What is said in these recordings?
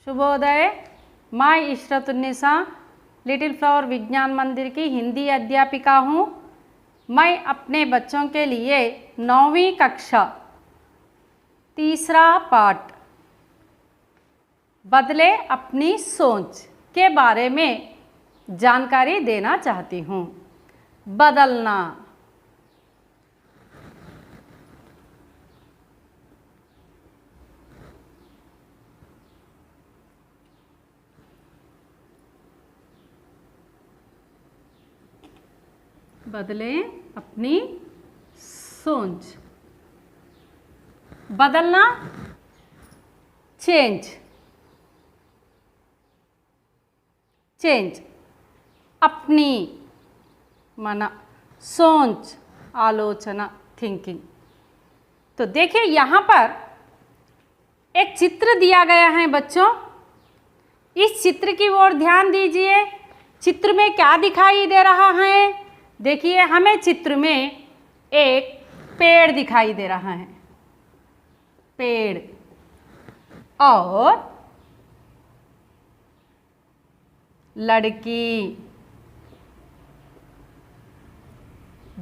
शुभोदय। मैं इशरतुन्निसा little flower विज्ञान मंदिर की हिंदी अध्यापिका हूँ। मैं अपने बच्चों के लिए 9वीं कक्षा तीसरा पाठ बदले अपनी सोच के बारे में जानकारी देना चाहती हूँ। बदलना। बदले अपनी सोच। बदलना चेंज। चेंज अपनी मन सोच आलोचना थिंकिंग। तो देखिए यहाँ पर एक चित्र दिया गया है बच्चों। इस चित्र की ओर ध्यान दीजिए। चित्र में क्या दिखाई दे रहा है? देखिए हमें चित्र में एक पेड़ दिखाई दे रहा है। पेड़ और लड़की,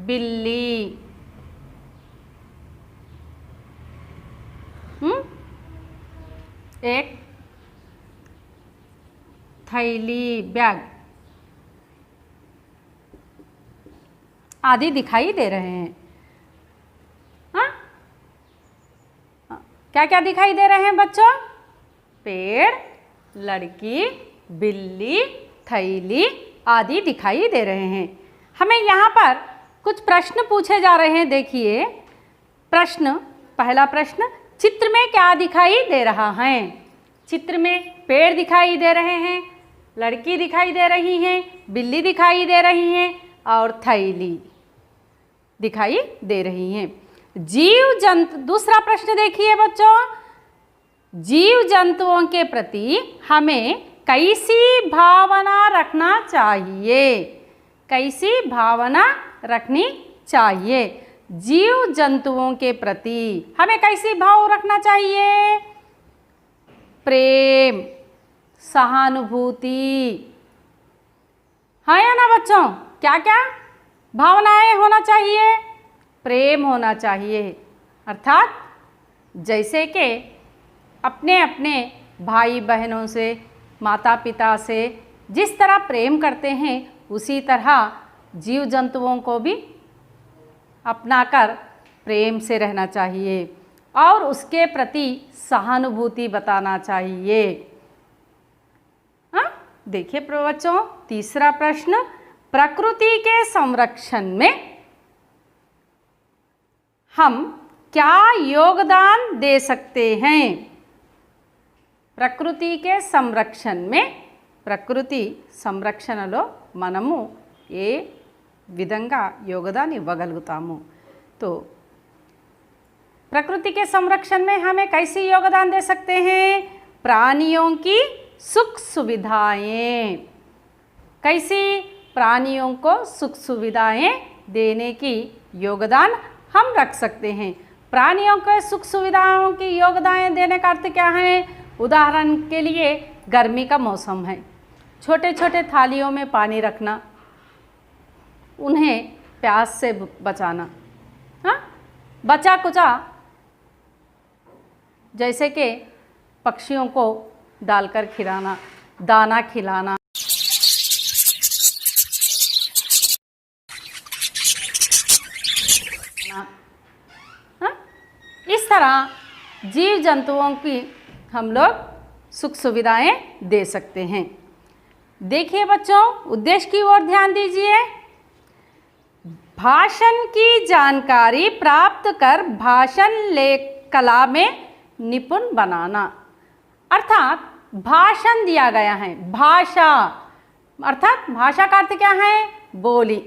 बिल्ली, एक थैली बैग आदि दिखाई दे रहे हैं। हाँ, क्या क्या दिखाई दे रहे हैं बच्चों? पेड़, लड़की, बिल्ली, थैली आदि दिखाई दे रहे हैं। हमें यहाँ पर कुछ प्रश्न पूछे जा रहे हैं। देखिए प्रश्न, पहला प्रश्न, चित्र में क्या दिखाई दे रहा है? चित्र में पेड़ दिखाई दे रहे हैं, लड़की दिखाई दे रही हैं, बिल्ली दिखाई दे रही हैं और थैली दिखाई दे रही हैं। जीव जंतु, दूसरा प्रश्न देखिए बच्चों, जीव जंतुओं के प्रति हमें कैसी भावना रखना चाहिए? कैसी भावना रखनी चाहिए? जीव जंतुओं के प्रति हमें कैसी भाव रखना चाहिए? प्रेम, सहानुभूति, हाँ या ना बच्चों? क्या क्या भावनाएं होना चाहिए? प्रेम होना चाहिए। अर्थात जैसे कि अपने अपने भाई बहनों से, माता पिता से जिस तरह प्रेम करते हैं उसी तरह जीव जंतुओं को भी अपनाकर प्रेम से रहना चाहिए और उसके प्रति सहानुभूति बताना चाहिए। हाँ, देखिए बच्चों, तीसरा प्रश्न, प्रकृति के संरक्षण में हम क्या योगदान दे सकते हैं? प्रकृति के संरक्षण में, ప్రకృతి సంరక్షణలో మనము ఏ విధంగా యోగదాन ఇవ్వగలుగుతాము? तो प्रकृति के संरक्षण में हमें कैसे योगदान दे सकते हैं? प्राणियों की सुख सुविधाएं। कैसी? प्राणियों को सुख सुविधाएं देने की योगदान हम रख सकते हैं। प्राणियों को सुख सुविधाओं की योगदान देने का अर्थ क्या है? उदाहरण के लिए गर्मी का मौसम है, छोटे छोटे थालियों में पानी रखना, उन्हें प्यास से बचाना। हाँ, बचा कुचा जैसे कि पक्षियों को डालकर खिलाना, दाना खिलाना। हाँ, इस तरह जीव जंतुओं की हम लोग सुख सुविधाएं दे सकते हैं। देखिए बच्चों, उद्देश्य की ओर ध्यान दीजिए। भाषण की जानकारी प्राप्त कर भाषण कला में निपुण बनाना। अर्थात भाषण दिया गया है, भाषा अर्थात भाषा का अर्थ क्या है? बोली।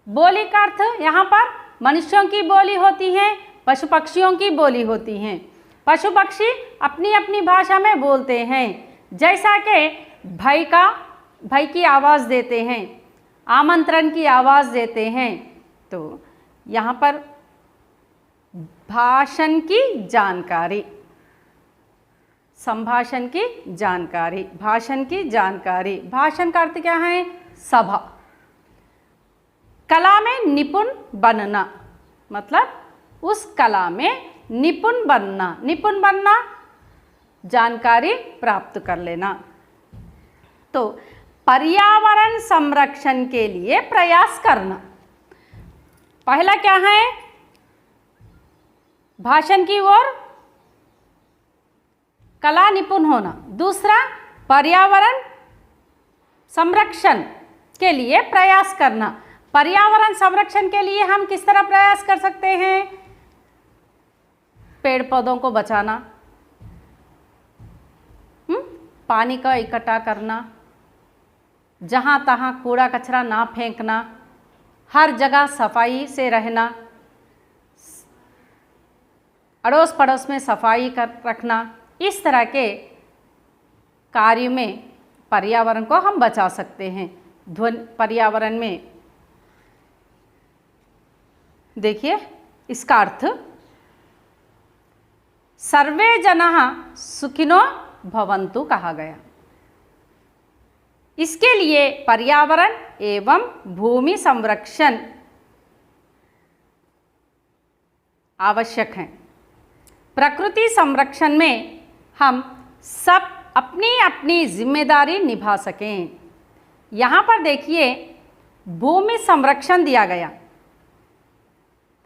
बोली का अर्थ यहाँ पर मनुष्यों की बोली होती है, पशु पक्षियों की बोली होती है। पशु पक्षी अपनी अपनी भाषा में बोलते हैं। जैसा कि भय की आवाज़ देते हैं, आमंत्रण की आवाज़ देते हैं। तो यहाँ पर भाषण की जानकारी संभाषण की जानकारी, भाषण की जानकारी। भाषण का अर्थ क्या है? सभा। कला में निपुण बनना, मतलब उस कला में निपुण बनना। निपुण बनना, जानकारी प्राप्त कर लेना। तो पर्यावरण संरक्षण के लिए प्रयास करना। पहला क्या है? भाषण की ओर कला निपुण होना। दूसरा, पर्यावरण संरक्षण के लिए प्रयास करना। पर्यावरण संरक्षण के लिए हम किस तरह प्रयास कर सकते हैं? पेड़ पौधों को बचाना, पानी का इकट्ठा करना, जहाँ तहाँ कूड़ा कचरा ना फेंकना, हर जगह सफाई से रहना, अड़ोस पड़ोस में सफाई कर रखना। इस तरह के कार्य में पर्यावरण को हम बचा सकते हैं। पर्यावरण में देखिए इसका अर्थ, सर्वे जनाः सुखिनो भवन्तु कहा गया। इसके लिए पर्यावरण एवं भूमि संरक्षण आवश्यक है। प्रकृति संरक्षण में हम सब अपनी अपनी जिम्मेदारी निभा सकें। यहाँ पर देखिए भूमि संरक्षण दिया गया।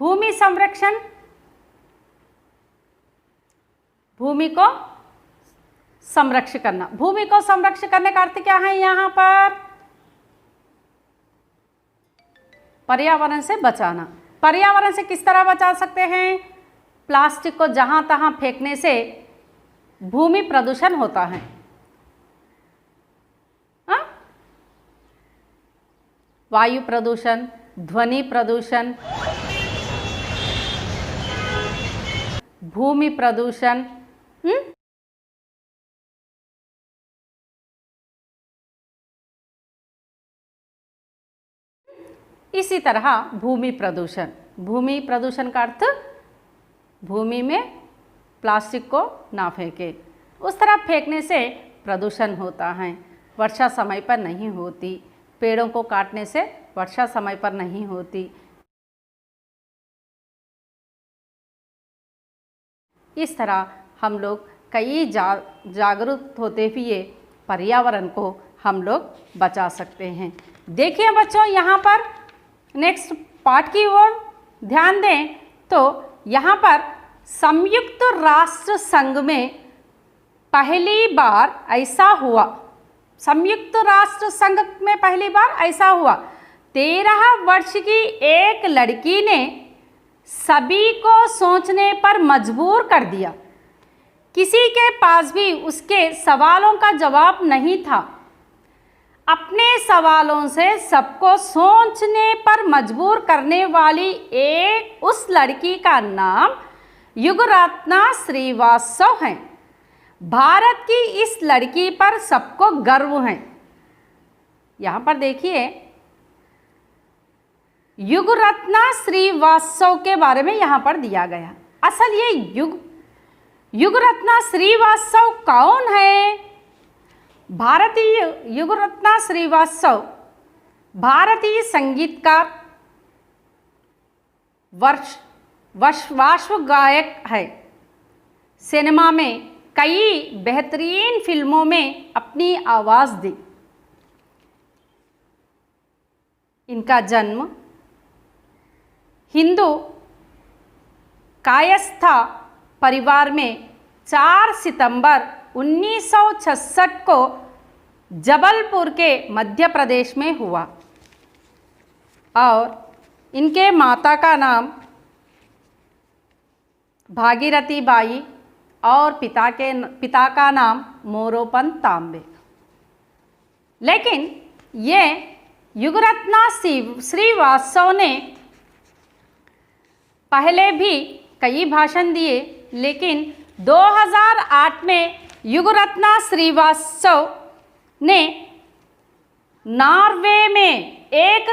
भूमि संरक्षण, भूमि को संरक्षित करना। भूमि को संरक्षित करने का अर्थ क्या है? यहाँ पर पर्यावरण से बचाना। पर्यावरण से किस तरह बचा सकते हैं? प्लास्टिक को जहाँ तहाँ फेंकने से भूमि प्रदूषण होता है। वायु प्रदूषण, ध्वनि प्रदूषण, भूमि प्रदूषण, इसी तरह भूमि प्रदूषण। भूमि प्रदूषण का अर्थ भूमि में प्लास्टिक को ना फेंके, उस तरह फेंकने से प्रदूषण होता है। वर्षा समय पर नहीं होती, पेड़ों को काटने से वर्षा समय पर नहीं होती। इस तरह हम लोग कई जागरूक होते हुए पर्यावरण को हम लोग बचा सकते हैं। देखिए बच्चों, यहाँ पर नेक्स्ट पार्ट की ओर ध्यान दें तो यहाँ पर संयुक्त राष्ट्र संघ में पहली बार ऐसा हुआ। संयुक्त राष्ट्र संघ में पहली बार ऐसा हुआ। 13 वर्ष की एक लड़की ने सभी को सोचने पर मजबूर कर दिया। किसी के पास भी उसके सवालों का जवाब नहीं था। अपने सवालों से सबको सोचने पर मजबूर करने वाली एक उस लड़की का नाम युगरत्ना श्रीवास्तव है। भारत की इस लड़की पर सबको गर्व है। यहाँ पर देखिए युगरत्ना श्रीवास्तव के बारे में यहाँ पर दिया गया। असल ये युगरत्ना श्रीवास्तव कौन है? भारतीय युगरत्ना श्रीवास्तव भारतीय संगीतकार, विश्व गायक है। सिनेमा में कई बेहतरीन फिल्मों में अपनी आवाज़ दी। इनका जन्म हिंदू कायस्था परिवार में 4 सितंबर 1966 को जबलपुर के मध्य प्रदेश में हुआ और इनके माता का नाम भागीरथी बाई और पिता का नाम मोरोपंत तांबे। लेकिन ये युगरत्ना श्रीवास्तव ने पहले भी कई भाषण दिए, लेकिन 2008 में युगरत्ना श्रीवास्तव ने नॉर्वे में एक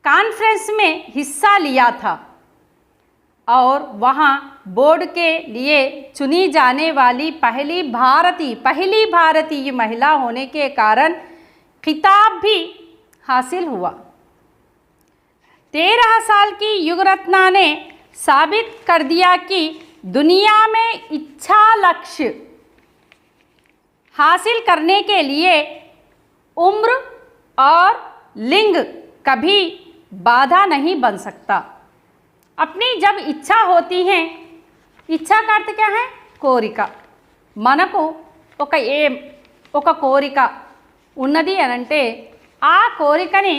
कॉन्फ्रेंस में हिस्सा लिया था और वहाँ बोर्ड के लिए चुनी जाने वाली पहली भारतीय महिला होने के कारण खिताब भी हासिल हुआ। 13 साल की युगरत्ना ने साबित कर दिया कि दुनिया में इच्छा लक्ष्य हासिल करने के लिए उम्र और लिंग कभी बाधा नहीं बन सकता। अपनी जब इच्छा होती है, इच्छा का अर्थ क्या है? కోరిక। మనకు ఒక ఏం, ఒక కోరిక ఉన్నది అనంటే ఆ కోరికని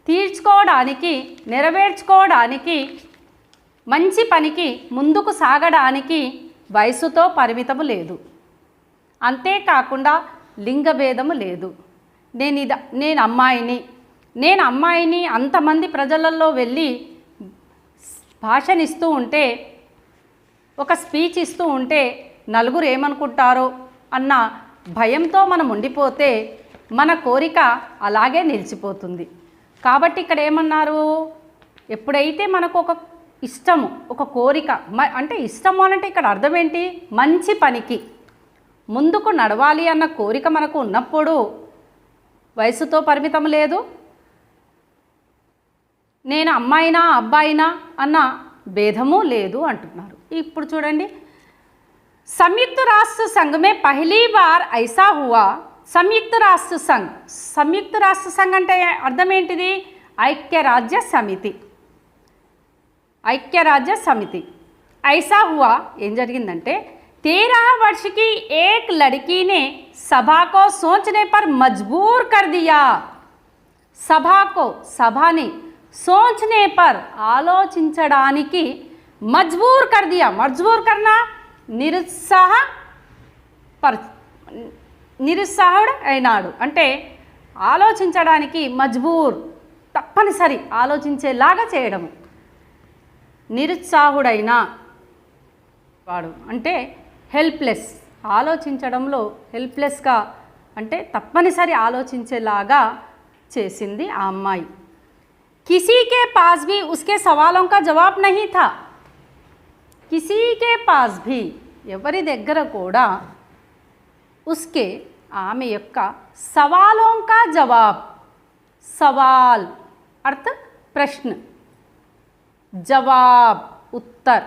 తీర్చుకోవడానికి, నెరవేర్చుకోవడానికి, మంచి పనికి ముందుకు సాగడానికి వయసుతో పరిమితము లేదు, అంతేకాకుండా లింగభేదము లేదు। నేను అమ్మాయిని అంతమంది ప్రజలలో వెళ్ళి భాషనిస్తూ ఉంటే, ఒక స్పీచ్ ఇస్తూ ఉంటే నలుగురు ఏమనుకుంటారో అన్న భయంతో మనం ఉండిపోతే మన కోరిక అలాగే నిలిచిపోతుంది। కాబట్టి ఇక్కడ ఏమన్నారు, ఎప్పుడైతే మనకు ఒక ఇష్టము, ఒక కోరిక, అంటే ఇష్టము అంటే ఇక్కడ అర్థం ఏంటి? మంచి పనికి ముందుకు నడవాలి అన్న కోరిక మనకు ఉన్నప్పుడు వయసుతో పరిమితం లేదు, నేను అమ్మాయినా అబ్బాయినా అన్న భేదము లేదు అంటున్నారు। ఇప్పుడు చూడండి, संयुक्त राष्ट्र संघ में पहली बार ऐसा हुआ। संयुक्त राष्ट्र संघ అంటే అర్థం ఏంటిది? ఐక్యరాజ్య సమితి। ऐसा हुआ ఏం జరిగిందంటే 13 वर्ष की एक लड़की ने सभा को सोचने पर मजबूर कर दिया। సభని सोचने पर ఆలోచించడానికి మజ్బూర్ कर दिया। మజ్బూర్ करना నిరుత్సాహుడు అయినాడు అంటే ఆలోచించడానికి మజ్బూర్, తప్పనిసరి ఆలోచించేలాగా చేయడం। నిరుత్సాహుడైన వాడు అంటే హెల్ప్లెస్, ఆలోచించడంలో హెల్ప్లెస్గా అంటే తప్పనిసరి ఆలోచించేలాగా చేసింది ఆ అమ్మాయి। किसी के पास भी उसके सवालों का जवाब नहीं था। किसी के पास भी ఎవరి దగ్గర కూడా उसके ఆమె యొక్క సవాलों का जवाब, सवाल अर्थ प्रश्न, जवाब उत्तर,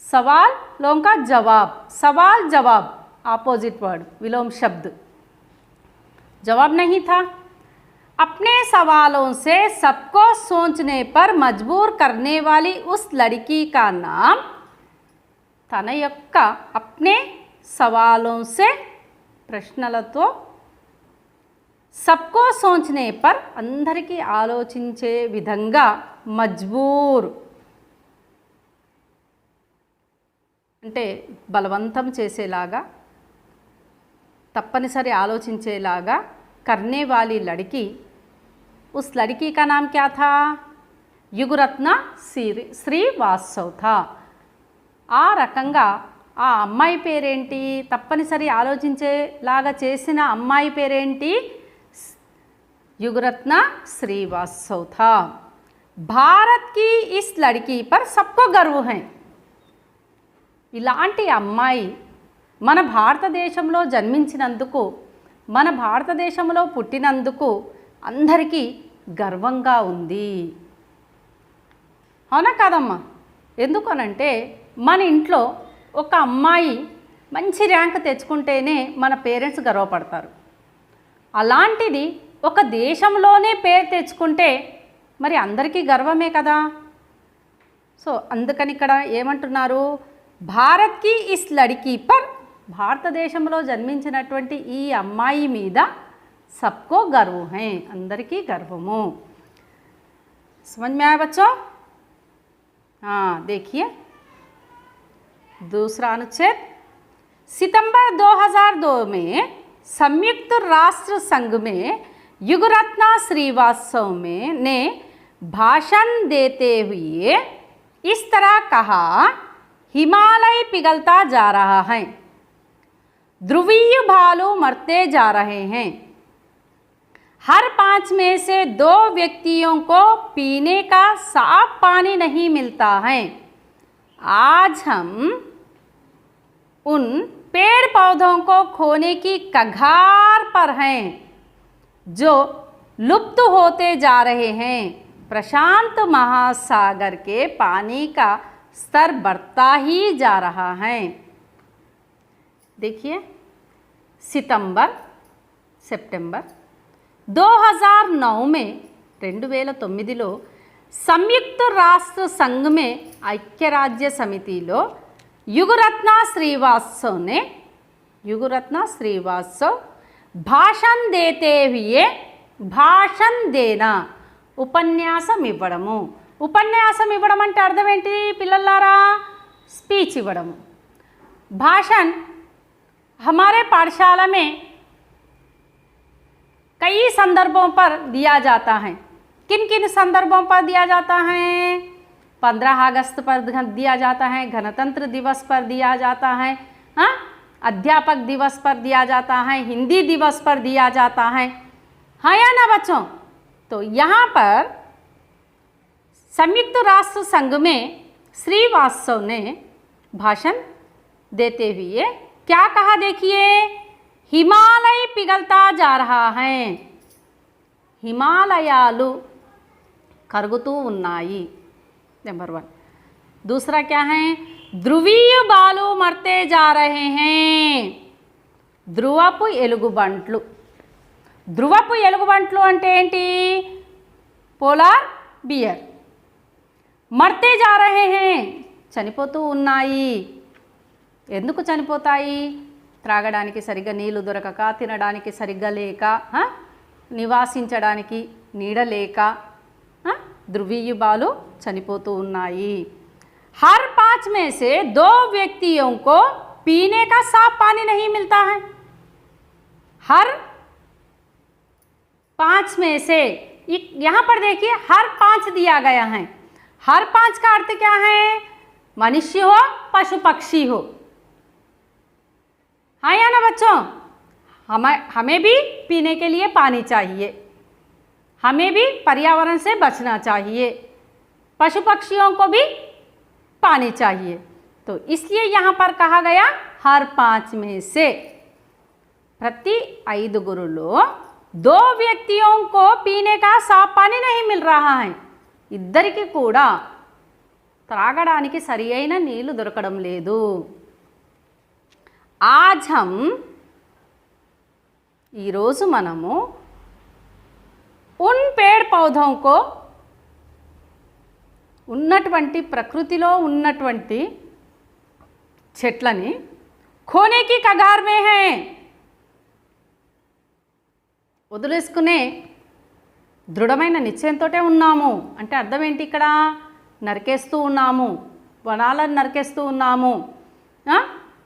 सवालों का जवाब, सवाल जवाब अपोजिट वर्ड विलोम शब्द, जवाब नहीं था। अपने सवालों से सबको सोचने पर मजबूर करने वाली उस लड़की का नाम, తన యొక్క अपने सवालों से ప్రశ్నలతో सबको सोचने पर అందరికీ ఆలోచించే విధంగా మజ్బూర్ అంటే బలవంతం చేసేలాగా, తప్పనిసరి ఆలోచించేలాగా करने वाली लड़की, उस लड़की का नाम क्या था? युगरत्ना శ్రీవాస్తవ్ था। ఆ రకంగా ఆ అమ్మాయి పేరేంటి? తప్పనిసరి ఆలోచించేలాగా చేసిన అమ్మాయి పేరేంటి? युगरत्ना श्रीवास्तव था। भारत की इस लड़की पर सबको गर्व है। ఇలాంటి అమ్మాయి మన భారతదేశంలో జన్మించినందుకు, మన భారతదేశంలో పుట్టినందుకు అందరికీ గర్వంగా ఉంది, అవునా కాదమ్మా? ఎందుకనంటే మన ఇంట్లో ఒక అమ్మాయి మంచి ర్యాంక్ తెచ్చుకుంటేనే మన పేరెంట్స్ గర్వపడతారు। అలాంటిది ఒక దేశంలోనే పేరు తెచ్చుకుంటే మరి అందరికీ గర్వమే కదా। సో అందుకని ఇక్కడ ఏమంటున్నారు? భారత్కి ఇస్ లड़की पर, భారతదేశంలో జన్మించినటువంటి ఈ అమ్మాయి మీద सबको गर्व है, అందరికీ గర్వము। समझ में आया बच्चों? हाँ देखिए दूसरा अनुच्छेद। सितंबर 2002 में संयुक्त राष्ट्र संघ में युगरत्ना श्रीवास्तव ने भाषण देते हुए इस तरह कहा, हिमालय पिघलता जा रहा है, ध्रुवीय भालू मरते जा रहे हैं, हर 5 में से 2 व्यक्तियों को पीने का साफ पानी नहीं मिलता है, आज हम उन पेड़ पौधों को खोने की कगार पर हैं जो लुप्त होते जा रहे हैं। प्रशांत महासागर के पानी का स्तर बढ़ता ही जा रहा है। देखिए, सेप्टेंबर 2009 में 2009లో సంయుక్త రాష్ట్ర సంఘ में ఐక్యరాజ్య సమితిలో युगरत्न श्रीवास्तव भाषण देते हुए భాషణ దేనా ఉపన్యాసం ఇవ్వడము. ఉపన్యాసం ఇవ్వడం అంటే అర్థం ఏంటి పిల్లలారా? స్పీచ్ ఇవ్వడము. भाषण हमारे पाठशाला में कई संदर्भों पर दिया जाता है। किन किन संदर्भों पर दिया जाता है? 15 अगस्त पर दिया जाता है, गणतंत्र दिवस पर दिया जाता है, हाँ, अध्यापक दिवस पर दिया जाता है, हिंदी दिवस पर दिया जाता है, हाँ या ना बच्चों? तो यहाँ पर संयुक्त राष्ट्र संघ में श्रीवास्तव ने भाषण देते हुए क्या कहा? देखिए, हिमालय पिघलता जा रहा है, हिमालयालु కరుగుతూ ఉన్నాయి. नंबर 1. दूसरा क्या है? ध्रुवीय बालू मरते जा रहे हैं. ధ్రువపు ఎలుగుబంట్లు. ధ్రువపు ఎలుగుబంట్లు అంటే ఏంటి? Polar beer. మర్తే జా రహే హే, చనిపోతూ ఉన్నాయి. ఎందుకు చనిపోతాయి? త్రాగడానికి సరిగ్గా నీళ్లు దొరకక, తినడానికి సరిగ్గా లేక, నివాసించడానికి నీడ లేక ध्रुवीय बालू చనిపోతూ ఉన్నాయి. हर 5 में से 2 व्यक्तियों को पीने का साफ पानी नहीं मिलता है. हर 5 में से, यहाँ पर देखिए हर 5 दिया गया है. हर 5 का अर्थ क्या है? मनुष्य हो, पशु पक्षी हो, हाँ या ना बच्चों? हमें भी पीने के लिए पानी चाहिए, हमें भी पर्यावरण से बचना चाहिए, पशु पक्षियों को भी पानी चाहिए. तो इसलिए यहाँ पर कहा गया हर 5 में से प्रति 5 2 व्यक्तियों को पीने का साफ पानी नहीं मिल रहा है. ఇద్దరికి కూడా త్రాగడానికి సరి అయిన నీళ్లు దొరకడం లేదు. आज हम ఈరోజు మనము उन पेड़ पौधों को ఉన్నటువంటి ప్రకృతిలో ఉన్నటువంటి చెట్లని खोने की कगार में है, వదిలేసుకునే దృఢమైన నిశ్చయంతో ఉన్నాము. అంటే అర్థం ఏంటి? ఇక్కడ నరికేస్తూ ఉన్నాము, వనాలను నరికేస్తూ ఉన్నాము.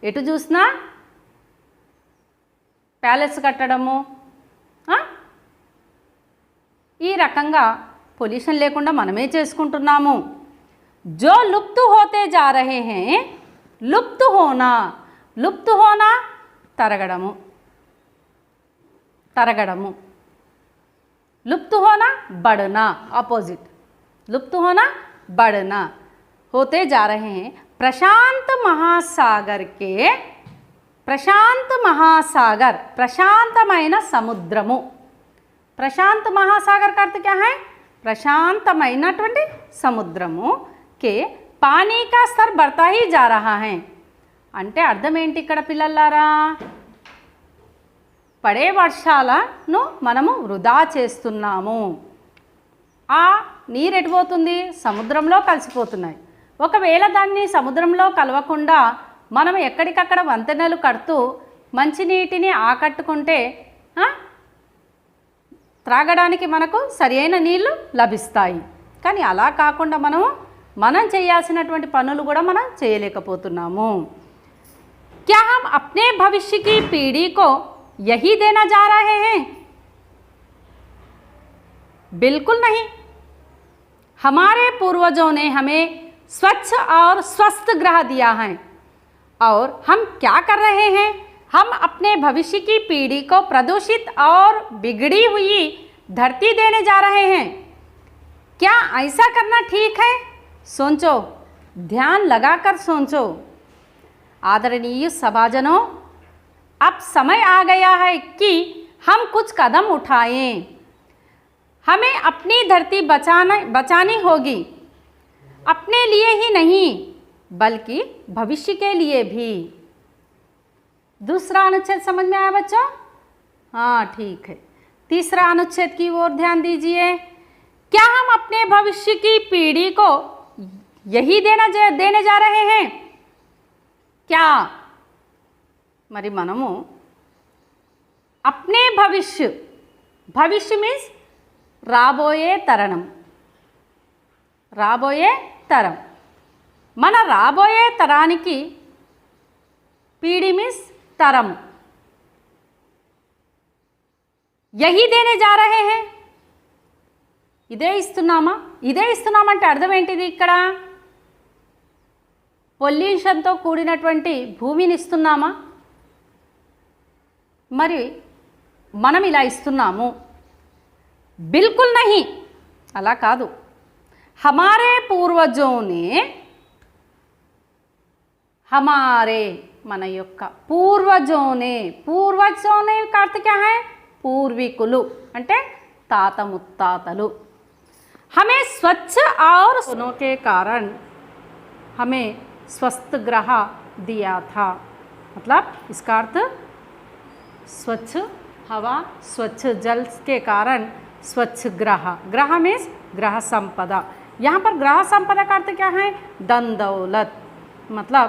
ఎటు చూసినా ప్యాలెస్ కట్టడము, ఈ రకంగా పొల్యూషన్ లేకుండా మనమే చేసుకుంటున్నాము. जो लुप्त होते जा रहे हैं, लुप्त होना తరగడము, लुप्त होना बढ़ना, अपोजिट, लुप्त होना बढ़ना होते जा रहे हैं. प्रशांत महासागर ప్రశాంతమైన సముద్రము. प्रशांत महासागर का अर्थ क्या है? ప్రశాంతమైనటువంటి సముద్రము के पानी का स्तर बढ़ता ही जा रहा है. అంటే అర్థం ఏంటి ఇక్కడ పిల్లలారా? పడే వర్షాలను మనము వృధా చేస్తున్నాము. ఆ నీరు ఎటుపోతుంది? సముద్రంలో కలిసిపోతున్నాయి. ఒకవేళ దాన్ని సముద్రంలో కలవకుండా మనం ఎక్కడికక్కడ వంతెనలు కడుతూ మంచినీటిని ఆకట్టుకుంటే త్రాగడానికి మనకు సరైన నీళ్లు లభిస్తాయి. కానీ అలా కాకుండా మనం చేయాల్సినటువంటి పనులు కూడా మనం చేయలేకపోతున్నాము. क्या हम अपने भविष्य की पीढ़ी को यही देना जा रहे हैं? बिल्कुल नहीं. हमारे पूर्वजों ने हमें स्वच्छ और स्वस्थ ग्रह दिया है और हम क्या कर रहे हैं? हम अपने भविष्य की पीढ़ी को प्रदूषित और बिगड़ी हुई धरती देने जा रहे हैं. क्या ऐसा करना ठीक है? सोचो. ध्यान लगाकर सोचो। आदरणीय सभाजनों, अब समय आ गया है कि हम कुछ कदम उठाएं। हमें अपनी धरती बचानी होगी, अपने लिए ही नहीं बल्कि भविष्य के लिए भी। दूसरा अनुच्छेद समझ में आया बच्चों? हाँ ठीक है। तीसरा अनुच्छेद की ओर ध्यान दीजिए। क्या हम अपने भविष्य की पीढ़ी को यही देने जा रहे हैं क्या? మరి మనము अपने भविष्य मीन्स రాబోయే తరం మన రాబోయే తరానికి పీढ़ी మీన్స్ తరం यही देने जा रहे हैं। ఇదే ఇస్తున్నామంటే అర్థం ఏంటిది? ఇక్కడ పొల్యూషన్తో కూడినటువంటి భూమిని ఇస్తున్నామా? మరి మనం ఇలా ఇస్తున్నాము? బిల్కుల్ నహీ, అలా కాదు। हमारे पूर्वजों ने మన యొక్క పూర్వజోనే का अर्थ क्या है? పూర్వీకులు అంటే తాత ముత్తాతలు। हमें स्वच्छ और होने के कारण हमें स्वस्थ ग्रह दिया था। मतलब इसका अर्थ स्वच्छ हवा, स्वच्छ जल के कारण स्वच्छ ग्रह मीन्स ग्रह संपदा। यहाँ पर ग्रह संपदा का अर्थ क्या है? धन दौलत, मतलब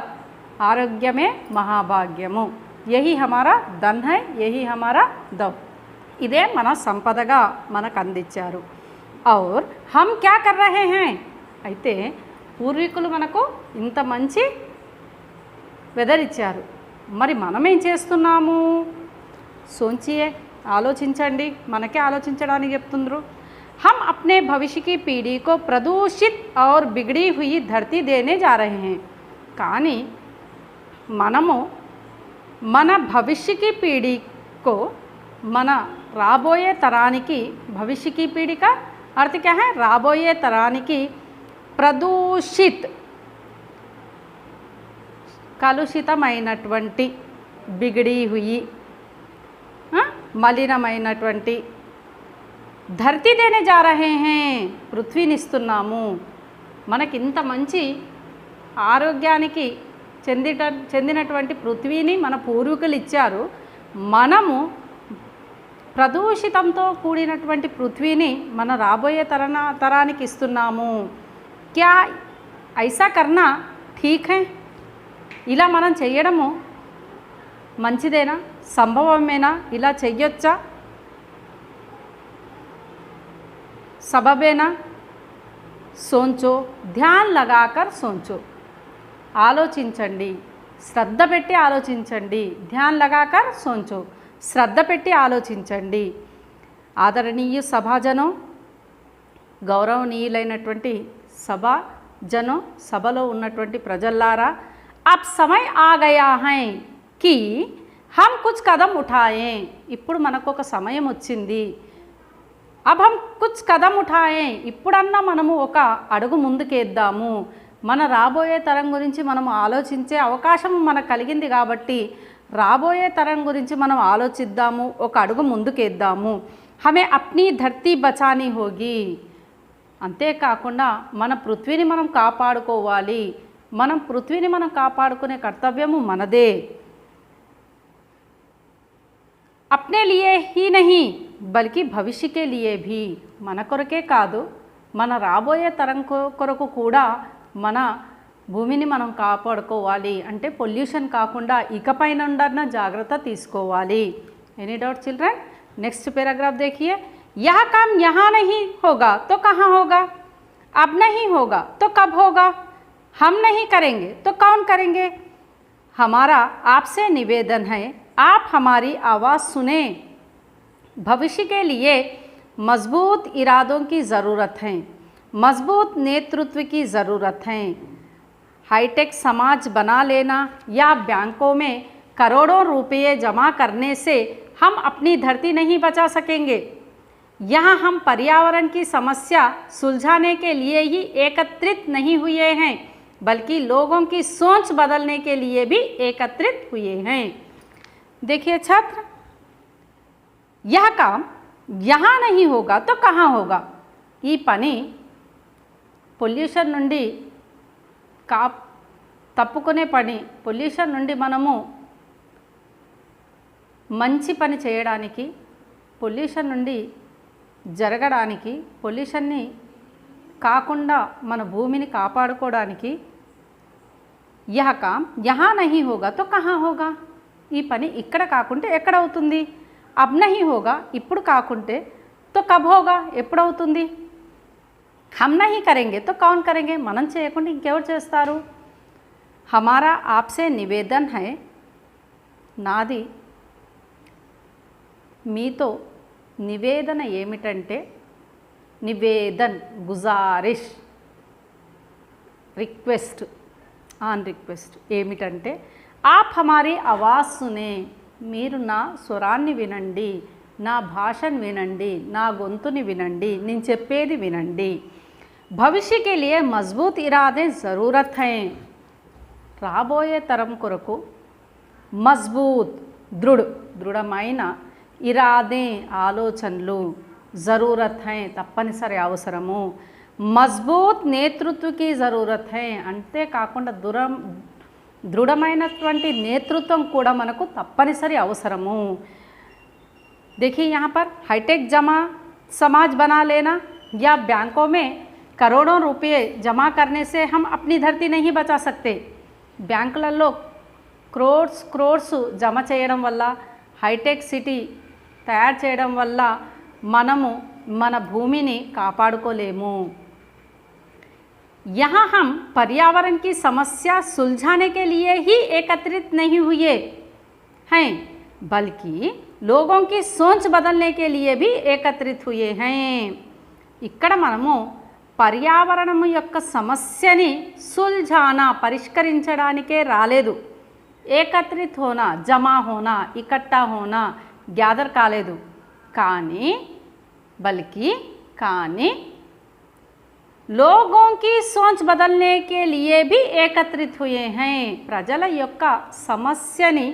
आरोग्य में महाभाग्यमु। यही हमारा धन है, यही हमारा दौलत। ఇదే మన సంపదగా మనకు అందించారు। और हम क्या कर रहे हैं? అయితే పూర్వీకులు మనకు ఇంత మంచి వెదర్ ఇచ్చారు, మరి మనం ఏం చేస్తున్నాము? సోచియే, ఆలోచించండి, మనకే ఆలోచించడానికి చెప్తుండ్రు। हम अपने भविष्य की पीढ़ी को प्रदूषित और बिगड़ी हुई धरती देने जा रहे हैं। కానీ మనము మన భవిష్య की पीढ़ी को మన రాబోయే తరానికి, భవిష్య की पीढ़ी का अर्थ क्या है? రాబోయే తరానికి ప్రదూషిత్ కలుషితమైనటువంటి, బిగడి హుయి మలినమైనటువంటి ధరతి దేనే జా రహే హే, పృథ్వీని ఇస్తున్నాము। మనకి ఇంత మంచి ఆరోగ్యానికి చెందినటువంటి పృథ్వీని మన పూర్వీకులు ఇచ్చారు, మనము ప్రదూషితంతో కూడినటువంటి పృథ్వీని మన రాబోయే తరానికి ఇస్తున్నాము। క్యా ఐసా కర్నా ఠీక్ హై? ఇలా మనం చేయడము మంచిదేనా? సంభవమేనా? ఇలా చెయ్యొచ్చా? सबबेना? सोचो, ध्यान लगाकर सोचो। ఆలోచించండి, శ్రద్ధ పెట్టి ఆలోచించండి। ధ్యాన్ लगाकर सोचो, శ్రద్ధ పెట్టి ఆలోచించండి। ఆదరణీయ సభాజనో, గౌరవనీయులైనటువంటి సభాజనో, సభలో ఉన్నటువంటి ప్రజల్లారా, अब समय आ गया है कि हम कुछ कदम उठाएं। ఇప్పుడు మనకు ఒక సమయం వచ్చింది। अब हम कुछ कदम उठाएं, ఇప్పుడన్నా మనము ఒక అడుగు ముందుకేద్దాము। మన రాబోయే తరం గురించి మనం ఆలోచించే అవకాశం మనకు కలిగింది కాబట్టి రాబోయే తరం గురించి మనం ఆలోచిద్దాము, ఒక అడుగు ముందుకేద్దాము। हमें अपनी धरती बचानी होगी। అంతేకాకుండా మన పృథ్వీని మనం కాపాడుకోవాలి। మనం పృథ్వీని మనం కాపాడుకునే కర్తవ్యము మనదే। अपने लिए ही नहीं बल्कि भविष्य के लिए भी, మన కొరకే కాదు మన రాబోయే తరం కొరకు కూడా మన భూమిని మనం కాపాడుకోవాలి। అంటే పొల్యూషన్ కాకుండా ఇకపై నుండన్నా జాగ్రత్త తీసుకోవాలి। Any doubt children? Next paragraph देखिए। यह काम यहाँ नहीं होगा तो कहाँ होगा? अब नहीं होगा तो कब होगा? हम नहीं करेंगे तो कौन करेंगे? हमारा आपसे निवेदन है, आप हमारी आवाज़ सुने। भविष्य के लिए मजबूत इरादों की ज़रूरत है, मजबूत नेतृत्व की ज़रूरत है। हाईटेक समाज बना लेना या बैंकों में करोड़ों रुपये जमा करने से हम अपनी धरती नहीं बचा सकेंगे। यहाँ हम पर्यावरण की समस्या सुलझाने के लिए ही एकत्रित नहीं हुए हैं, बल्कि लोगों की सोच बदलने के लिए भी एकत्रित हुए हैं। देखिए छात्र, यह काम यहाँ नहीं होगा तो कहाँ होगा? ఈ పని పొల్యూషన్ నుండి తప్పుకునే పని, పొల్యూషన్ నుండి మనము మంచి పని చేయడానికి, పొల్యూషన్ నుండి జరగడానికి, పొల్యూషన్ని కాకుండా మన భూమిని కాపాడుకోవడానికి यह काम यहाँ नहीं होगा तो कहाँ होगा? ఈ పని ఇక్కడ కాకుంటే ఎక్కడ అవుతుంది? అబ్ నహీ హోగా, ఇప్పుడు కాకుంటే తో కబ్ హోగా, ఎప్పుడవుతుంది? हम नहीं करेंगे तो कौन करेंगे? మనం చేయకుండా ఇంకెవరు చేస్తారు? हमारा आपसे निवेदन है, నాది మీతో నివేదన ఏమిటంటే, నివేదన్ గుజారిష్, రిక్వెస్ట్ ఆన్ రిక్వెస్ట్ ఏమిటంటే, आप हमारी आवाज़ सुने, మీరు నా స్వరాన్ని వినండి, నా భాషను వినండి, నా గొంతుని వినండి, నేను చెప్పేది వినండి। భవిష్య के लिए मजबूत इरादे ज़रूरत हैं, రాబోయే తరం కొరకు మజ్బూత్ దృఢమైన ఇరాదే ఆలోచనలు జరూరత్ హై తప్పనిసరి అవసరము। మజ్బూత్ నేతృత్వకి జరూరత్ హై, అంతేకాకుండా దృఢమైనటువంటి నేతృత్వం కూడా మనకు తప్పనిసరి అవసరము। देखिए यहाँ पर हाईटेक जमा समाज बना लेना या बैंकों में करोड़ों रुपये जमा करने से हम अपनी धरती नहीं बचा सकते। బ్యాంకులలో క్రోర్స్ జమ చేయడం వల్ల, హైటెక్ సిటీ తయారు చేయడం వల్ల మనము మన భూమిని కాపాడుకోలేము। यहाँ हम पर्यावरण की समस्या सुलझाने के लिए ही एकत्रित नहीं हुए हैं, बल्कि लोगों की सोच बदलने के लिए भी एकत्रित हुए हैं। ఇక్కడ మనము పర్యావరణము యొక్క సమస్యని సుల్झाना పరిష్కరించడానికే రాలేదు। ఏకత్రిత్ హోనా, జమా హోనా, ఇకట్టా హోనా, గ్యాదర్ కాలేదు, కానీ लोगों की सोच बदलने के लिए भी एकत्रित हुए हैं। ప్రజల యొక్క సమస్యని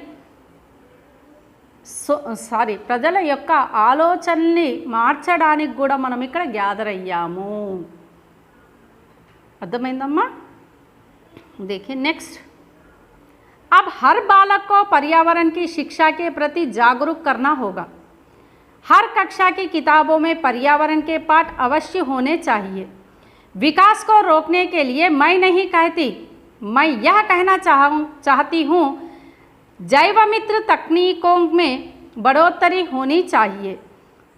ప్రజల యొక్క ఆలోచనల్ని మార్చడానికి కూడా మనం ఇక్కడ గ్యాదర్ అయ్యాము। అర్థమైందమ్మా? देखिए नेक्स्ट, अब हर बालक को पर्यावरण की शिक्षा के प्रति जागरूक करना होगा। हर कक्षा की किताबों में पर्यावरण के पाठ अवश्य होने चाहिए। विकास को रोकने के लिए मैं नहीं कहती, मैं यह कहना चाहती हूँ, जैव मित्र तकनीकों में बढ़ोतरी होनी चाहिए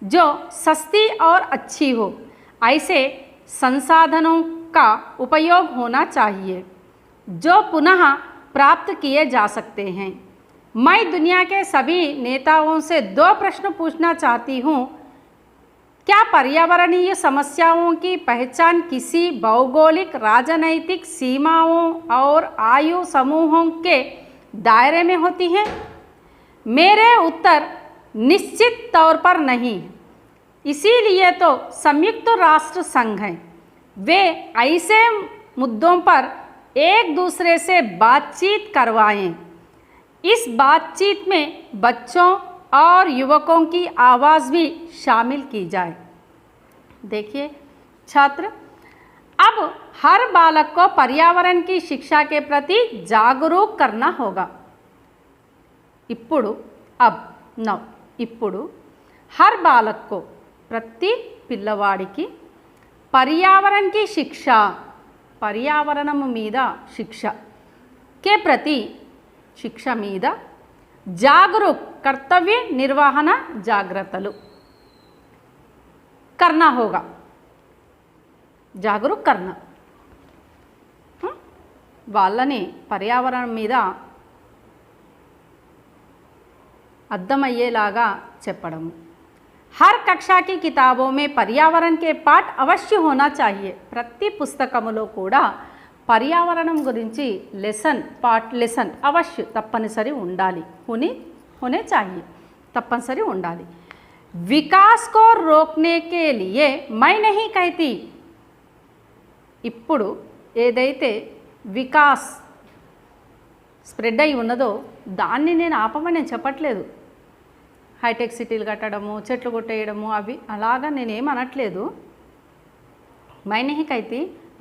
जो सस्ती और अच्छी हो। ऐसे संसाधनों का उपयोग होना चाहिए जो पुनः प्राप्त किए जा सकते हैं। मैं दुनिया के सभी नेताओं से 2 प्रश्न पूछना चाहती हूँ। क्या पर्यावरणीय समस्याओं की पहचान किसी भौगोलिक, राजनैतिक सीमाओं और आयु समूहों के दायरे में होती है? मेरे उत्तर निश्चित तौर पर नहीं। इसीलिए तो संयुक्त राष्ट्र संघ है, वे ऐसे मुद्दों पर एक दूसरे से बातचीत करवाएं। इस बातचीत में बच्चों और युवकों की आवाज़ भी शामिल की जाए। देखिए छात्र, अब हर बालक को पर्यावरण की शिक्षा के प्रति जागरूक करना होगा। ఇప్పుడు हर बालक को, ప్రతి పిల్లవాడికి पर्यावरण की शिक्षा, पर्यावरणము మీద శిక్ష, के प्रति శిక్ష మీద जागरूक कर्तव्य निर्वहन जाग्रतलु करना होगा। जागरूक करना వాళ్ళని పర్యావరణం మీద అర్థమయ్యేలాగా చెప్పడం। हर कक्षा की किताबों में पर्यावरण के पाठ अवश्य होना चाहिए। ప్రతి పుస్తకములో కూడా పర్యావరణం గురించి లెసన్ అవశ్య తప్పనిసరి ఉండాలి, होने चाहिए తప్పనిసరి ఉండాలి। विकास को रोकने के लिए मैं नहीं कहती, ఇప్పుడు ఏదైతే వికాస్ స్ప్రెడ్ అయి ఉన్నదో దాన్ని నేను ఆపమని నేను చెప్పట్లేదు. హైటెక్ సిటీలు కట్టడము, చెట్లు కొట్టేయడము అవి అలాగా నేనేం అనట్లేదు. मैं नहीं कहती,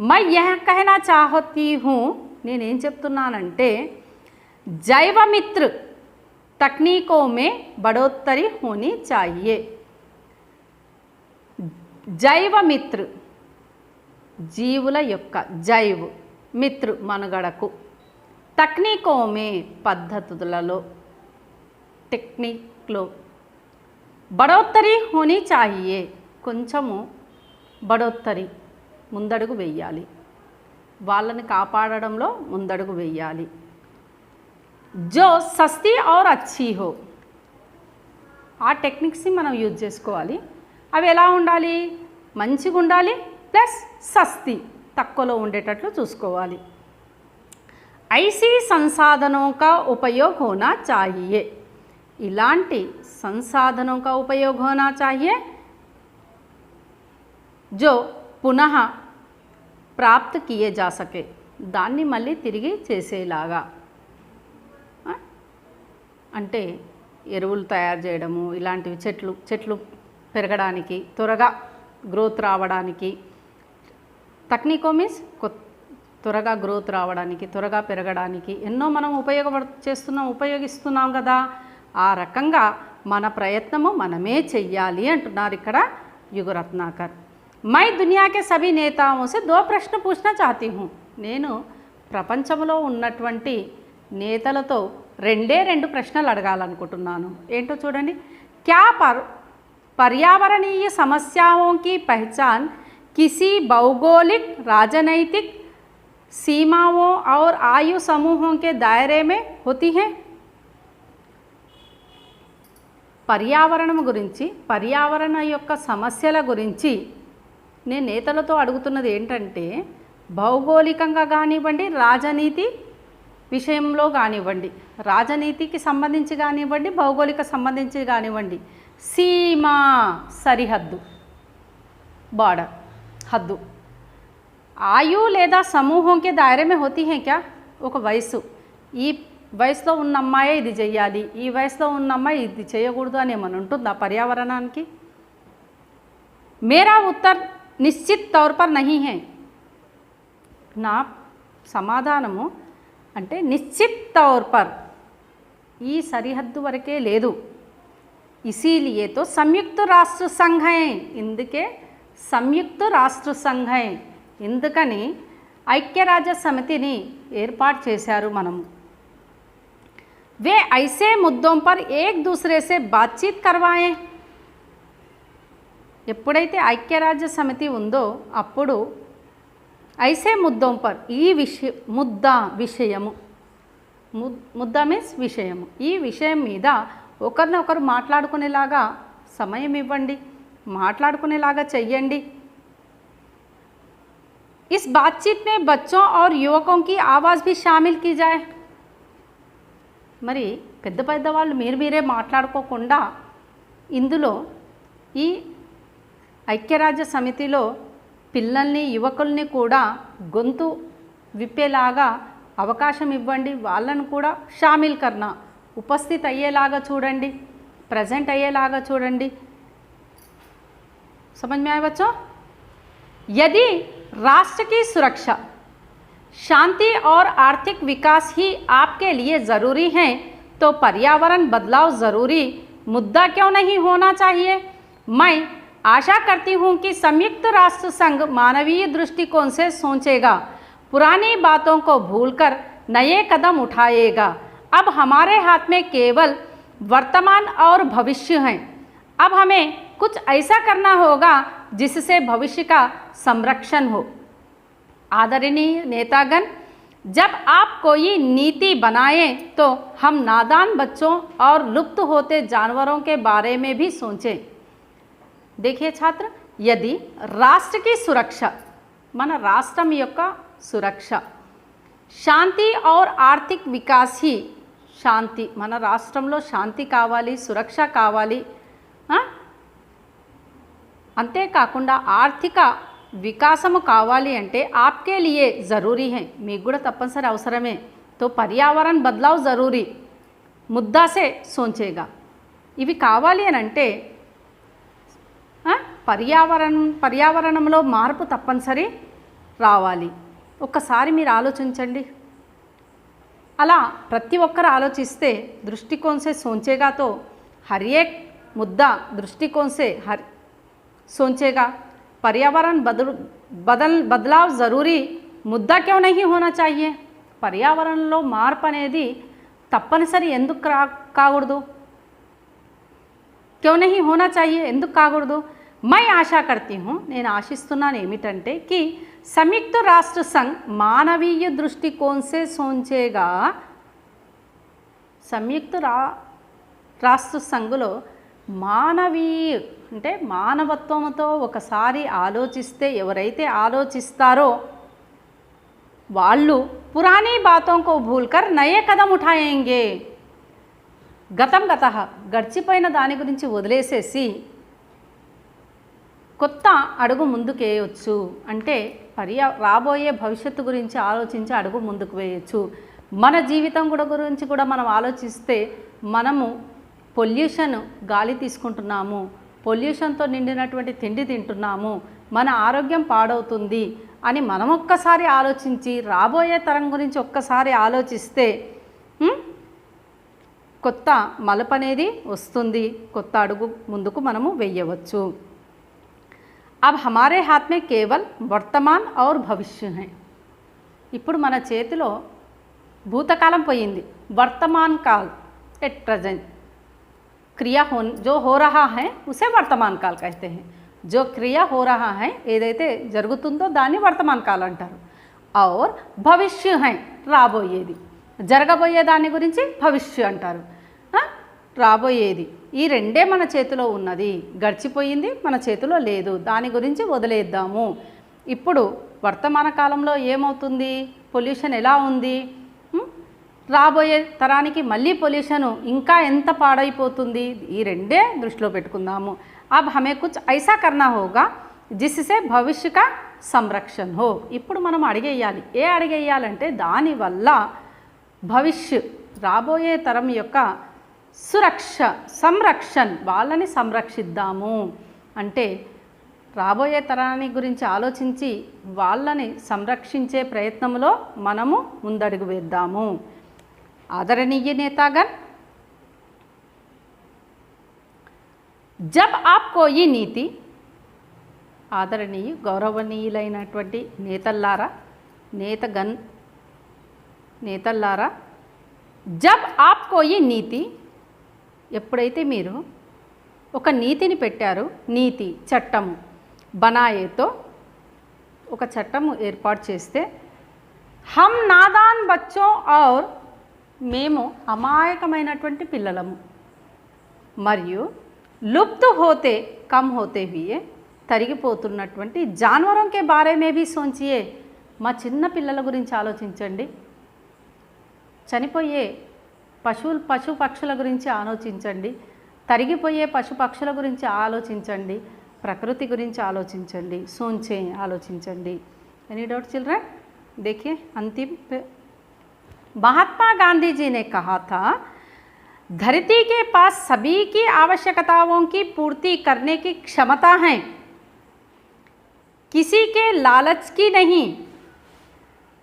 मैं यह कहना चाहती हूँ, నేనేం చెప్తున్నానంటే जैव मित्र तकनीकों में बढ़ोतरी होनी चाहिए. జైవ మిత్ర జీవుల యొక్క జైవ్ మిత్ర మనుగడకు తక్నికోమే పద్ధతులలో టెక్నిక్లో బడోత్తరి హోనీ చాహియే కొంచెము బడోత్తరి ముందడుగు వెయ్యాలి, వాళ్ళని కాపాడడంలో ముందడుగు వెయ్యాలి. జో సస్తీ ఔర్ అచ్చీ హో ఆ టెక్నిక్స్ని మనం యూజ్ చేసుకోవాలి. అవి ఎలా ఉండాలి? మంచిగా ఉండాలి ప్లస్ సస్తీ తక్కువలో ఉండేటట్లు చూసుకోవాలి. ఐసీ సంసాధనోं का उपयोग होना चाहिए, ఇలాంటి సంసాధనों का उपयोग होना चाहिए जो पुनः प्राप्त किए जा सके, దాన్ని మళ్ళీ తిరిగి చేసేలాగా. అంటే ఎరువులు తయారు చేయడము ఇలాంటివి, చెట్లు పెరగడానికి, త్వరగా గ్రోత్ రావడానికి. తక్నికో మీన్స్ త్వరగా గ్రోత్ రావడానికి, త్వరగా పెరగడానికి ఎన్నో మనం ఉపయోగిస్తున్నాం కదా. ఆ రకంగా మన ప్రయత్నము మనమే చెయ్యాలి అంటున్నారు ఇక్కడ యుగరత్నాకర్. मैं दुनिया के सभी नेताओं से 2 प्रश्न पूछना चाहती हूँ, నేను ప్రపంచంలో ఉన్నటువంటి నేతలతో 2 ప్రశ్నలు అడగాలనుకుంటున్నాను. ఏంటో చూడండి. क्या पर्यावरणीय समस्याओं की पहचान किसी भौगोलिक, राजनैतिक सीमाओं और आयु समूहों के दायरे में होती है? పర్యావరణం గురించి, పర్యావరణ యొక్క సమస్యల గురించి నేను నేతలతో అడుగుతున్నది ఏంటంటే భౌగోళికంగా కానివ్వండి, రాజనీతి విషయంలో కానివ్వండి, రాజనీతికి సంబంధించి కానివ్వండి, భౌగోళిక సంబంధించి కానివ్వండి, సీమా సరిహద్దు బార్డర్ హద్దు, ఆయు లేదా సమూహంకే దాయరే మే హోతీ హై క్యా? ఒక వయసు, ఈ వయసులో ఉన్న అమ్మాయే ఇది చెయ్యాలి, ఈ వయసులో ఉన్న అమ్మాయి ఇది చేయకూడదు అని ఏమని ఉంటుందా పర్యావరణానికి? మేరా ఉత్తర్ నిశ్చిత్ తౌర్ పర్ నహీ హై, నా సమాధానము అంటే నిశ్చిత్ తౌర్ పర్ ఈ సరిహద్దు వరకే లేదు. ఇసీలియే తో సంయుక్త రాష్ట్ర సంఘ హై, ఇందుకే సంయుక్త రాష్ట్ర సంఘ హై, ఇందుకని ఐక్యరాజ్య సమితిని ఏర్పాటు చేశారు మనము. वे ऐसे मुद्दों पर एक दूसरे से बातचीत करवाएं, ఎప్పుడైతే ఐక్యరాజ్య సమితి ఉందో అప్పుడు ఐసే ముద్దోం పర్ ఈ విషయము ముద్దా మీన్స్ విషయము, ఈ విషయం మీద ఒకరినొకరు మాట్లాడుకునేలాగా సమయం ఇవ్వండి, మాట్లాడుకునేలాగా చెయ్యండి. इस बातचीत में बच्चों और युवकों की आवाज़ भी शामिल की जाए, మరి పెద్దవాళ్ళు మీరే మాట్లాడుకోకుండా ఇందులో ఈ ఐక్యరాజ్య సమితిలో పిల్లల్ని, యువకుల్ని కూడా గొంతు విప్పేలాగా అవకాశం ఇవ్వండి, వాళ్ళను కూడా షామిల్ కర్నా ఉపస్థితి అయ్యేలాగా చూడండి, ప్రజెంట్ అయ్యేలాగా చూడండి. समझ में आया बच्चों? यदि राष्ट्र की सुरक्षा, शांति और आर्थिक विकास ही आपके लिए ज़रूरी हैं तो पर्यावरण बदलाव ज़रूरी मुद्दा क्यों नहीं होना चाहिए? मैं आशा करती हूँ कि संयुक्त राष्ट्र संघ मानवीय दृष्टिकोण से सोचेगा, पुरानी बातों को भूलकर नए कदम उठाएगा. अब हमारे हाथ में केवल वर्तमान और भविष्य हैं. अब हमें कुछ ऐसा करना होगा जिससे भविष्य का संरक्षण हो. आदरणीय नेतागण, जब आप कोई नीति बनाएं तो हम नादान बच्चों और लुप्त होते जानवरों के बारे में भी सोचें. देखिए छात्र, यदि राष्ट्र की सुरक्षा, మన రాష్ట్రం యొక్క సురక్ష, శాంతి और ఆర్థిక వికాస్ ही, శాంతి మన రాష్ట్రంలో శాంతి కావాలి, సురక్ష కావాలి, అంతేకాకుండా ఆర్థిక వికాసము కావాలి అంటే आपके लिए ज़रूरी है, మీకు కూడా తప్పనిసరి అవసరమే. तो पर्यावरण बदलाव ज़रूरी, मुद्दा से सोचेगा. ఇవి కావాలి అని అంటే పర్యావరణంలో మార్పు తప్పనిసరి రావాలి. ఒక్కసారి మీరు ఆలోచించండి. అలా ప్రతి ఒక్కరు ఆలోచిస్తే दृष्टिकोण से सोचेगा तो हर एक मुद्दा दृष्टिकोण से सोचेगा. पर्यावरण बदलाव ज़रूरी, मुद्दा क्यों नहीं होना चाहिए? పర్యావరణంలో మార్పు అనేది తప్పనిసరి ఎందుకు కాకూడదు? क्यों नहीं होना चाहिए, ఎందుకు కాకూడదు? मैं आशा करती हूँ, నేను ఆశిస్తున్నాను ఏమిటంటే कि संयुक्त राष्ट्र संघ मानवीय दृष्टिकोण से सोचेगा. సంయుక్త రాష్ట్ర సంఘులో మానవీయ అంటే మానవత్వంతో ఒకసారి ఆలోచిస్తే ఎవరైతే ఆలోచిస్తారో వాళ్ళు పురానీ బాతోं को भूलकर नए कदम उठाएंगे. గతం గతః, గడిచిపోయిన దాని గురించి వదిలేసేసి కొత్త అడుగు ముందుకు వేయవచ్చు. అంటే రాబోయే భవిష్యత్తు గురించి ఆలోచించి అడుగు ముందుకు వేయచ్చు. మన జీవితం గురించి కూడా మనం ఆలోచిస్తే మనము పొల్యూషన్ గాలి తీసుకుంటున్నాము, పొల్యూషన్తో నిండినటువంటి తిండి తింటున్నాము, మన ఆరోగ్యం పాడవుతుంది అని మనం ఒక్కసారి ఆలోచించి రాబోయే తరం గురించి ఒక్కసారి ఆలోచిస్తే కొత్త మలుపు అనేది వస్తుంది, కొత్త అడుగు ముందుకు మనము వెయ్యవచ్చు. अब हमारे हाथ में केवल वर्तमान और भविष्य है. ఇప్పుడు మన చేతిలో భూతకాలం పోయింది, వర్తమాన్ కాల్ एट प्रेजेंट क्रिया जो हो रहा है उसे वर्तमान काल कहते हैं. जो क्रिया हो रहा है ఏదైతే జరుగుతుందో దాన్ని వర్తమాన్ కాల్ అంటారు. और भविष्य है రాబోయేది, జరగబోయే దాని గురించి భవిష్య అంటారు. రాబోయేది ఈ రెండే మన చేతిలో ఉన్నది, గడిచిపోయింది మన చేతిలో లేదు, దాని గురించి వదిలేద్దాము. ఇప్పుడు వర్తమాన కాలంలో ఏమవుతుంది, పొల్యూషన్ ఎలా ఉంది, రాబోయే తరానికి మళ్ళీ పొల్యూషన్ ఇంకా ఎంత పాడైపోతుంది, ఈ రెండే దృష్టిలో పెట్టుకుందాము. अब हमें कुछ ऐसा करना होगा जिससे भविष्य का संरक्षण हो. ఇప్పుడు మనం అడిగేయాలి. ఏ అడిగేయాలంటే దానివల్ల భవిష్య రాబోయే తరం యొక్క సంరక్షణ వాళ్ళని సంరక్షిద్దాము. అంటే రాబోయే తరాన్ని గురించి ఆలోచించి వాళ్ళని సంరక్షించే ప్రయత్నంలో మనము ముందడుగు వేద్దాము. ఆదరణీయ నేతాగన్, जब आप कोई नीति, ఆదరణీయ గౌరవనీయులైనటువంటి నేతల్లారా, జబ్ ఆప్ కోయి నీతి, ఎప్పుడైతే మీరు ఒక నీతిని పెట్టారు, నీతి చట్టము బనాయేతో ఒక చట్టము ఏర్పాటు చేస్తే, హమ్ నాదాన్ బచ్చో ఔర్ మేము అమాయకమైనటువంటి పిల్లలము మరియు లుప్త్ హోతే కమ్ హోతే హుయే తరిగిపోతున్నటువంటి జానవరం కే బారే మే భీ సోచియే. మా చిన్న పిల్లల గురించి ఆలోచించండి, చనిపోయే పశు పక్షుల గురించి ఆలోచించండి, తరిగిపోయే పశు పక్షుల గురించి ఆలోచించండి, ప్రకృతి గురించి ఆలోచించండి, ఆలోచించండి. Any doubt children? देखिए अंतिम महात्मा गांधी जी ने कहा था, धरती के पास सभी की आवश्यकताओं की पूर्ति करने की क्षमता है, किसी के लालच की नहीं.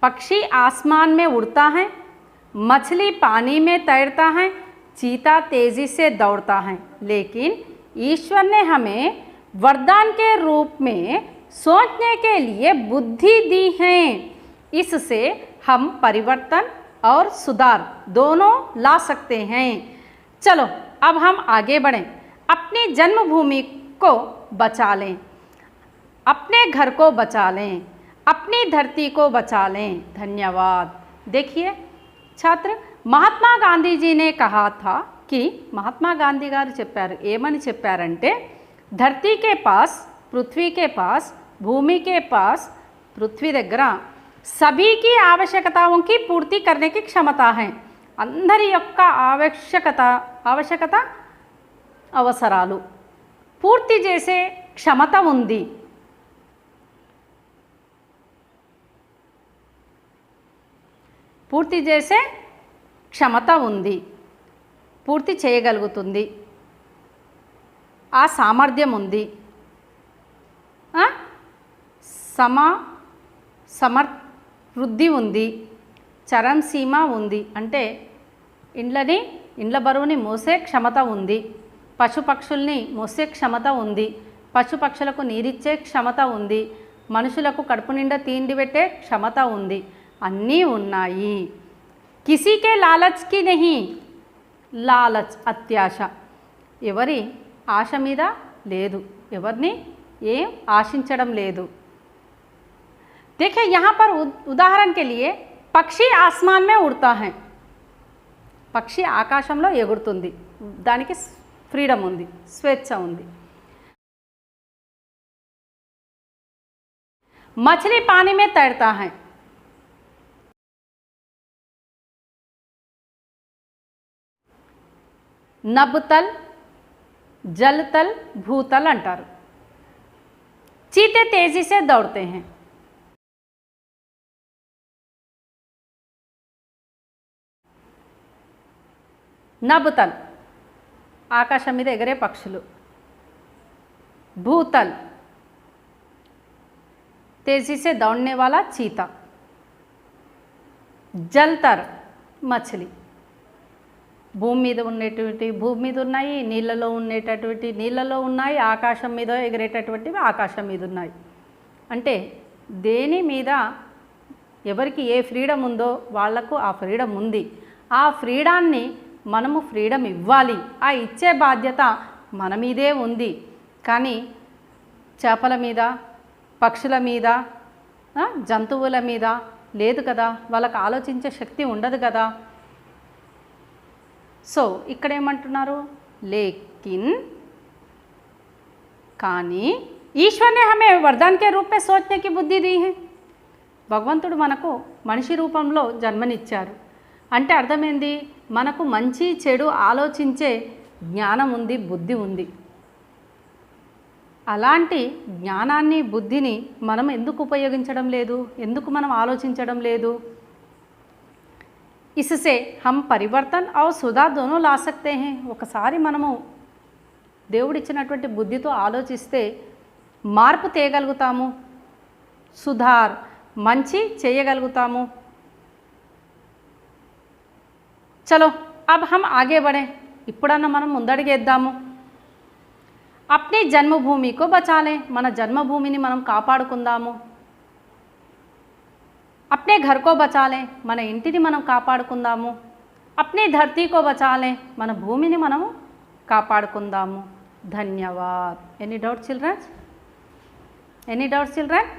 पक्षी आसमान में उड़ता है, मछली पानी में तैरता है, चीता तेजी से दौड़ता है, लेकिन ईश्वर ने हमें वरदान के रूप में सोचने के लिए बुद्धि दी है. इससे हम परिवर्तन और सुधार दोनों ला सकते हैं. चलो अब हम आगे बढ़ें, अपनी जन्मभूमि को बचा लें, अपने घर को बचा लें, अपनी धरती को बचा लें. धन्यवाद. देखिए छात्र, महात्मा गांधी जी ने कहा था कि महात्मा गांधी గారు చెప్పారు, ఏమని చెప్పారంటే, धरती के पास, पृथ्वी के पास, भूमि के पास, पृथ्वी దగ్గర सभी की आवश्यकताओं की पूर्ति करने की क्षमता है. అందరి యొక్క ఆవశ్యకత అవసరాలు పూర్తి చేసే క్షమత ఉంది. పూర్తి చేసే క్షమత ఉంది, పూర్తి చేయగలుగుతుంది, ఆ సామర్థ్యం ఉంది, సమృద్ధి ఉంది, చరం సీమ ఉంది. అంటే ఇండ్ల బరువుని మోసే క్షమత ఉంది, పశుపక్షుల్ని మోసే క్షమత ఉంది, పశుపక్షులకు నీరిచ్చే క్షమత ఉంది, మనుషులకు కడుపు నిండా తిండి పెట్టే క్షమత ఉంది. అన్నీ ఉన్నాయి. కిసీకే లాలచ్కి నహీ, లాలచ్ అత్యాశ, ఎవరి ఆశ మీద లేదు, ఎవరిని ఏం ఆశించడం లేదు. देखिए यहाँ पर उदाहरण के लिए పక్షి ఆస్మాన్ మే ఉడతా హై, పక్షి ఆకాశంలో ఎగురుతుంది, దానికి ఫ్రీడమ్ ఉంది, స్వేచ్ఛ ఉంది. मछली पानी में तैरता है, నభ్తల్, జల్తల్, భూతల్ అంటారు. चीते तेजी से दौड़ते हैं, నభ్తల్ ఆకాశం మీద ఎగరే పక్షులు, భూతల్ तेजी से दौड़ने वाला चीता, జల్తర్ మछली భూమి మీద ఉన్నాయి, నీళ్ళలో ఉండేటటువంటి నీళ్ళలో ఉన్నాయి, ఆకాశం మీద ఎగిరేటటువంటివి ఆకాశం మీద ఉన్నాయి. అంటే దేని మీద ఎవరికి ఏ ఫ్రీడమ్ ఉందో వాళ్లకు ఆ ఫ్రీడమ్ ఉంది. ఆ ఫ్రీడాన్ని మనము ఫ్రీడమ్ ఇవ్వాలి, ఆ ఇచ్చే బాధ్యత మన మీదే ఉంది. కానీ చేపల మీద, పక్షుల మీద, జంతువుల మీద లేదు కదా, వాళ్ళకు ఆలోచించే శక్తి ఉండదు కదా. సో ఇక్కడ ఏమంటున్నారు, లేకిన్ కానీ ఈశ్వర్ ने हमें वरदान के रूप में सोचने की बुद्धि दी है, భగవంతుడు మనకు మనిషి రూపంలో జన్మనిచ్చారు. అంటే అర్థమైంది, మనకు మంచి చెడు ఆలోచించే జ్ఞానం ఉంది, బుద్ధి ఉంది. అలాంటి జ్ఞానాన్ని, బుద్ధిని మనం ఎందుకు ఉపయోగించడం లేదు, ఎందుకు మనం ఆలోచించడం లేదు? इससे हम परिवर्तन और सुधार दोनों ला सकते हैं. ఒకసారి మనము దేవుడిచ్చినటువంటి బుద్ధితో ఆలోచిస్తే మార్పు తేగలుగుతాము, సుధార్ మంచి చేయగలుగుతాము. చలో अब हम आगे बढ़े, ఇప్పుడన్నా మనం ముందడుగేద్దాము. अपनी जन्मभूमि को बचा लें, మన జన్మభూమిని మనం కాపాడుకుందాము. अपने घर को बचा लें, మన ఇంటిని మనం కాపాడుకుందాము. अपनी धरती को बचा लें, మన భూమిని మనము కాపాడుకుందాము. ధన్యవాద్. Any doubt children?